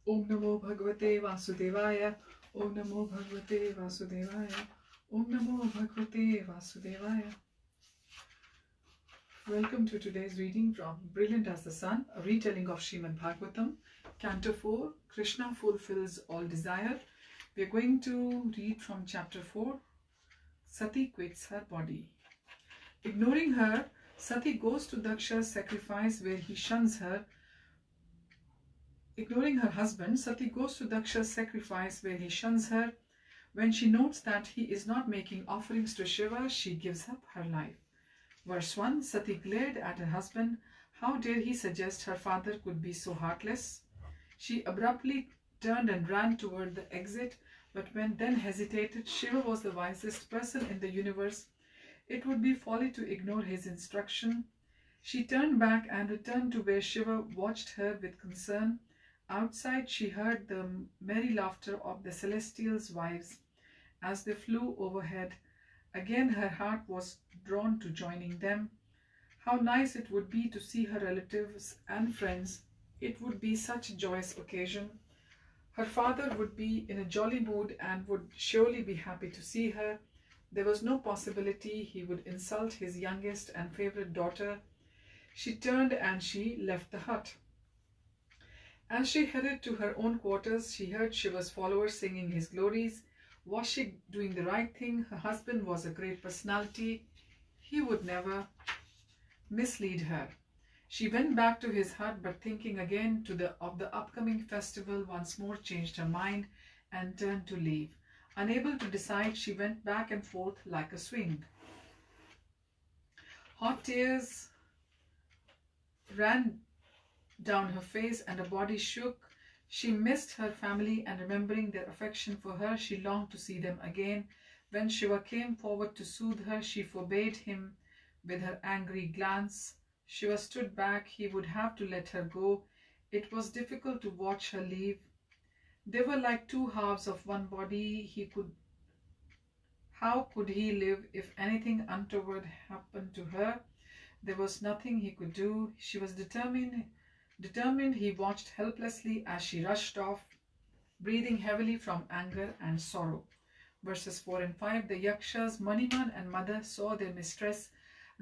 Om Namo Bhagavate Vasudevaya. Om Namo Bhagavate Vasudevaya. Om Namo Bhagavate Vasudevaya. Welcome to today's reading from Brilliant as the Sun, a retelling of Srimad Bhagavatam, Canto 4, Krishna fulfills all desire. We are going to read from chapter 4, Sati quits her body. Ignoring her, Sati goes to Daksha's sacrifice where he shuns her. Ignoring her husband, Sati goes to Daksha's sacrifice where he shuns her. When she notes that he is not making offerings to Shiva, she gives up her life. Verse 1, Sati glared at her husband. How dare he suggest her father could be so heartless? She abruptly turned and ran toward the exit, but then hesitated. Shiva was the wisest person in the universe. It would be folly to ignore his instruction. She turned back and returned to where Shiva watched her with concern. Outside, she heard the merry laughter of the celestials' wives as they flew overhead. Again, her heart was drawn to joining them. How nice it would be to see her relatives and friends. It would be such a joyous occasion. Her father would be in a jolly mood and would surely be happy to see her. There was no possibility he would insult his youngest and favorite daughter. She turned and she left the hut. As she headed to her own quarters, she heard Shiva's followers singing his glories. Was she doing the right thing? Her husband was a great personality. He would never mislead her. She went back to his hut, but thinking again of the upcoming festival once more changed her mind and turned to leave. Unable to decide, she went back and forth like a swing. Hot tears ran down her face and her body shook. She missed her family, and remembering their affection for her, she longed to see them again. When Shiva came forward to soothe her, she forbade him with her angry glance. Shiva stood back. He would have to let her go. It was difficult to watch her leave. They were like two halves of one body. How could he live if anything untoward happened to her? There was nothing he could do. She was determined. He watched helplessly as she rushed off, breathing heavily from anger and sorrow. Verses 4 and 5, the Yakshas, Maniman and Mother, saw their mistress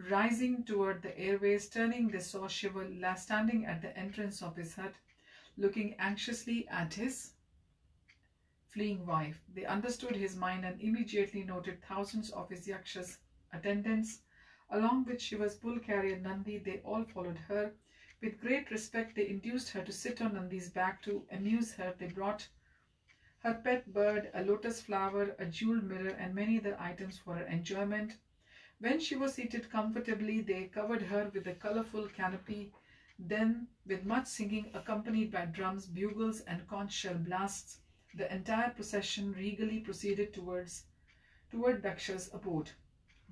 rising toward the airways. Turning, they saw Shiva standing at the entrance of his hut, looking anxiously at his fleeing wife. They understood his mind and immediately noted thousands of his Yakshas attendants. Along with Shiva's bull carrier Nandi, they all followed her. With great respect, they induced her to sit on Nandi's back. To amuse her, they brought her pet bird, a lotus flower, a jeweled mirror, and many other items for her enjoyment. When she was seated comfortably, they covered her with a colorful canopy. Then, with much singing accompanied by drums, bugles, and conch shell blasts, the entire procession regally proceeded toward Daksha's abode.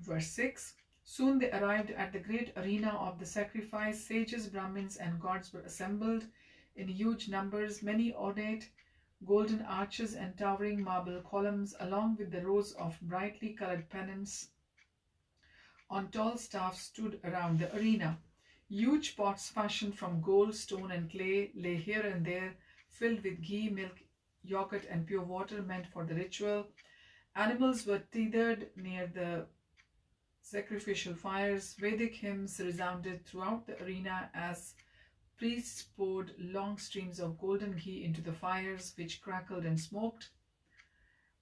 Verse 6, soon they arrived at the great arena of the sacrifice. Sages, Brahmins, and gods were assembled in huge numbers. Many ornate golden arches and towering marble columns, along with the rows of brightly colored pennants on tall staffs, stood around the arena. Huge pots fashioned from gold, stone, and clay lay here and there, filled with ghee, milk, yogurt, and pure water meant for the ritual. Animals were tethered near the sacrificial fires. Vedic hymns resounded throughout the arena as priests poured long streams of golden ghee into the fires, which crackled and smoked.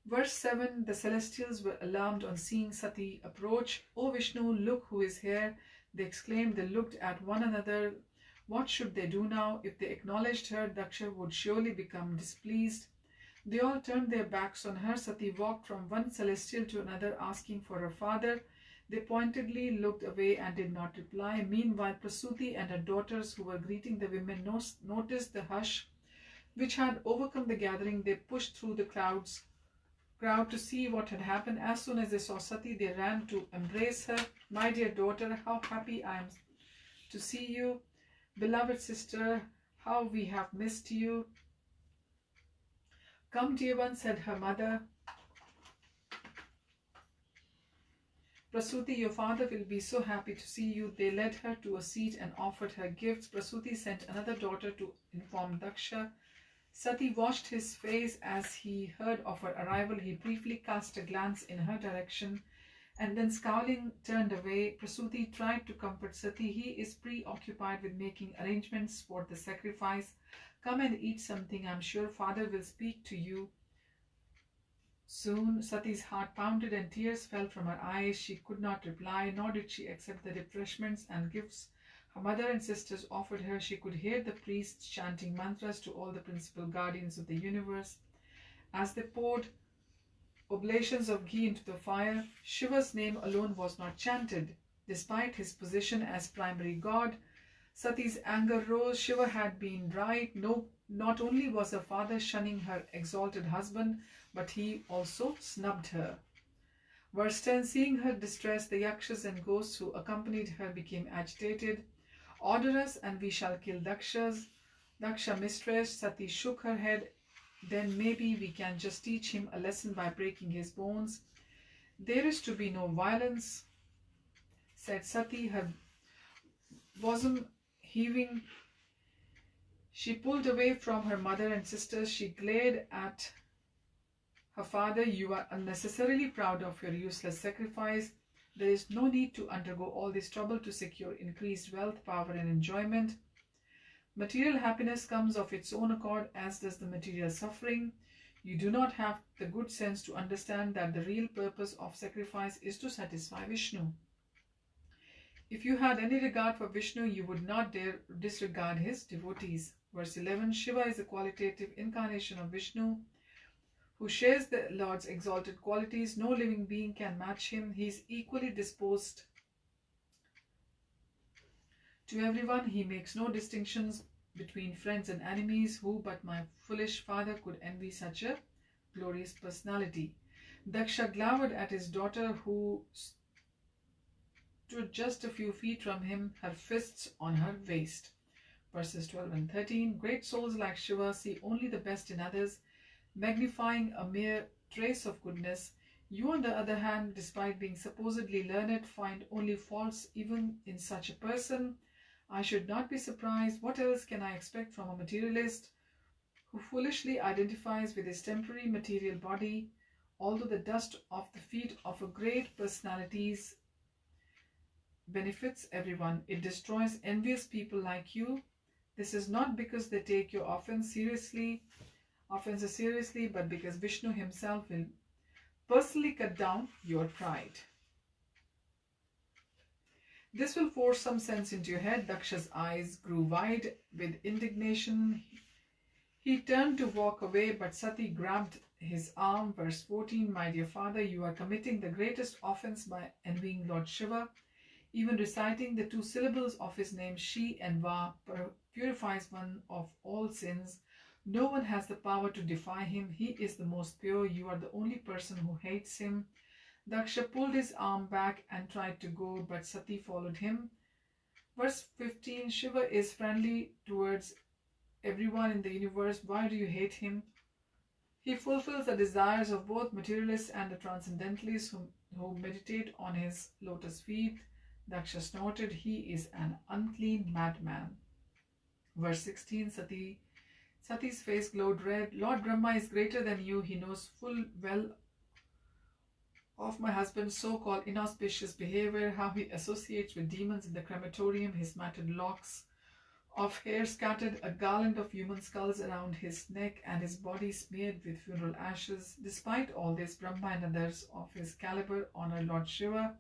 Verse 7, the celestials were alarmed on seeing Sati approach. "O Vishnu, look who is here," they exclaimed. They looked at one another. What should they do now? If they acknowledged her, Daksha would surely become displeased. They all turned their backs on her. Sati walked from one celestial to another, asking for her father. They pointedly looked away and did not reply. Meanwhile, Prasuti and her daughters, who were greeting the women, noticed the hush which had overcome the gathering. They pushed through the crowd to see what had happened. As soon as they saw Sati, they ran to embrace her. "My dear daughter, how happy I am to see you. Beloved sister, how we have missed you." "Come, dear one," said her mother. "Prasuti, your father will be so happy to see you." They led her to a seat and offered her gifts. Prasuti sent another daughter to inform Daksha Sati washed his face as he heard of her arrival. He briefly cast a glance in her direction and then, scowling, turned away. Prasuti tried to comfort Sati. He is preoccupied with making arrangements for the sacrifice. Come and eat something. I'm sure father will speak to you soon. Sati's heart pounded and tears fell from her eyes. She could not reply, nor did she accept the refreshments and gifts her mother and sisters offered her. She could hear the priests chanting mantras to all the principal guardians of the universe. As they poured oblations of ghee into the fire, Shiva's name alone was not chanted. Despite his position as primary god, Sati's anger rose. Shiva had been right. No, not only was her father shunning her exalted husband, but he also snubbed her. Verse 10, seeing her distress, the yakshas and ghosts who accompanied her became agitated. Order us and we shall kill Daksha mistress. Sati shook her head. Then maybe we can just teach him a lesson by breaking his bones. There is to be no violence, said Sati, her bosom heaving. She pulled away from her mother and sisters. She glared at her father. You are unnecessarily proud of your useless sacrifice. There is no need to undergo all this trouble to secure increased wealth, power, and enjoyment. Material happiness comes of its own accord, as does the material suffering. You do not have the good sense to understand that the real purpose of sacrifice is to satisfy Vishnu. If you had any regard for Vishnu, you would not dare disregard his devotees. Verse 11, Shiva is a qualitative incarnation of Vishnu, who shares the Lord's exalted qualities. No living being can match him. He is equally disposed to everyone. He makes no distinctions between friends and enemies. Who but my foolish father could envy such a glorious personality? Daksha glowered at his daughter, who stood just a few feet from him, her fists on her waist. Verses 12 and 13, great souls like Shiva see only the best in others, magnifying a mere trace of goodness. You, on the other hand, despite being supposedly learned, find only faults even in such a person. I should not be surprised. What else can I expect from a materialist who foolishly identifies with his temporary material body? Although the dust off the feet of a great personality benefits everyone, it destroys envious people like you. This is not because they take your offenses seriously, but because Vishnu himself will personally cut down your pride. This will force some sense into your head. Daksha's eyes grew wide with indignation. He turned to walk away, but Sati grabbed his arm. Verse 14, my dear father, you are committing the greatest offense by envying Lord Shiva. Even reciting the two syllables of his name, Shi and Va, purifies one of all sins. No one has the power to defy him. He is the most pure. You are the only person who hates him. Daksha pulled his arm back and tried to go, but Sati followed him. Verse 15, Shiva is friendly towards everyone in the universe. Why do you hate him? He fulfills the desires of both materialists and the transcendentalists who meditate on his lotus feet. Daksha snorted, he is an unclean madman. Verse 16, Sati's face glowed red. Lord Brahma is greater than you. He knows full well of my husband's so-called inauspicious behavior, how he associates with demons in the crematorium. His matted locks of hair scattered a garland of human skulls around his neck, and his body smeared with funeral ashes. Despite all this, Brahma and others of his caliber honor Lord Shiva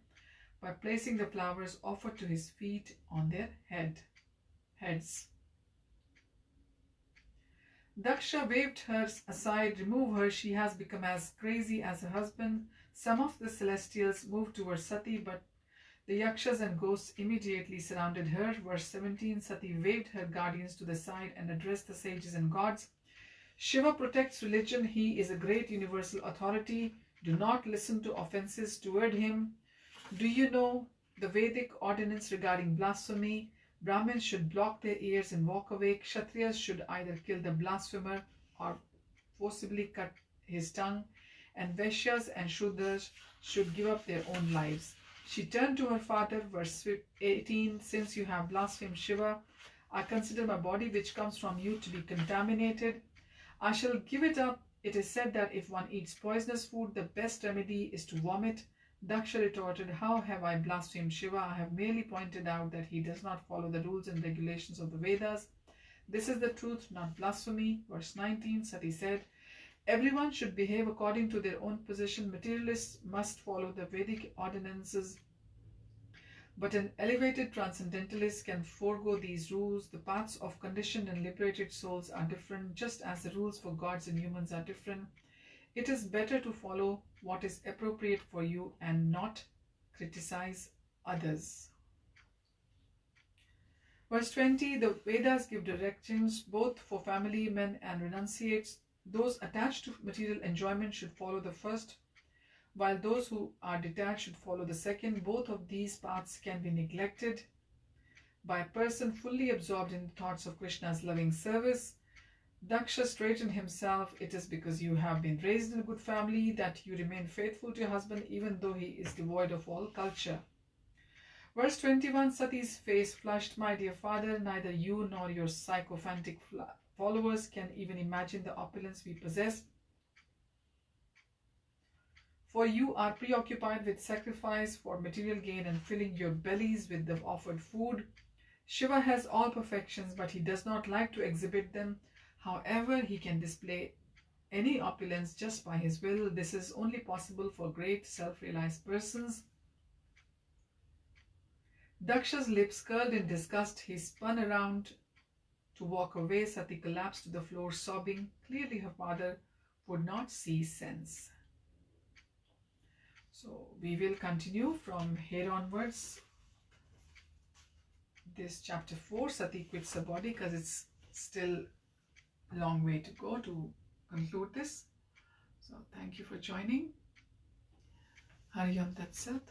by placing the flowers offered to his feet on their heads. Daksha waved her aside. Remove her. She has become as crazy as her husband. Some of the celestials moved towards Sati, but the yakshas and ghosts immediately surrounded her. Verse 17, Sati waved her guardians to the side and addressed the sages and gods. Shiva protects religion. He is a great universal authority. Do not listen to offenses toward him. Do you know the Vedic ordinance regarding blasphemy? Brahmins should block their ears and walk away. Kshatriyas should either kill the blasphemer or forcibly cut his tongue. And Vaishyas and Shudras should give up their own lives. She turned to her father. Verse 18, since you have blasphemed Shiva, I consider my body which comes from you to be contaminated. I shall give it up. It is said that if one eats poisonous food, the best remedy is to vomit. Daksha retorted, how have I blasphemed Shiva? I have merely pointed out that he does not follow the rules and regulations of the Vedas. This is the truth, not blasphemy. Verse 19, Sati said, everyone should behave according to their own position. Materialists must follow the Vedic ordinances, but an elevated transcendentalist can forego these rules. The paths of conditioned and liberated souls are different, just as the rules for gods and humans are different. It is better to follow what is appropriate for you and not criticize others. Verse 20, the Vedas give directions both for family men and renunciates. Those attached to material enjoyment should follow the first, while those who are detached should follow the second. Both of these paths can be neglected by a person fully absorbed in the thoughts of Krishna's loving service. Daksha straightened himself. It is because you have been raised in a good family that you remain faithful to your husband even though he is devoid of all culture. Verse 21, Sati's face flushed. My dear father, neither you nor your sycophantic followers can even imagine the opulence we possess. For you are preoccupied with sacrifice for material gain and filling your bellies with the offered food. Shiva has all perfections, but he does not like to exhibit them. However, he can display any opulence just by his will. This is only possible for great self-realized persons. Daksha's lips curled in disgust. He spun around to walk away. Sati collapsed to the floor, sobbing. Clearly her father would not see sense. So we will continue from here onwards. This chapter 4, Sati quits her body, because it's still a long way to go to conclude this. So thank you for joining. Hari Om Tat Sat.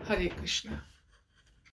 Hare Krishna.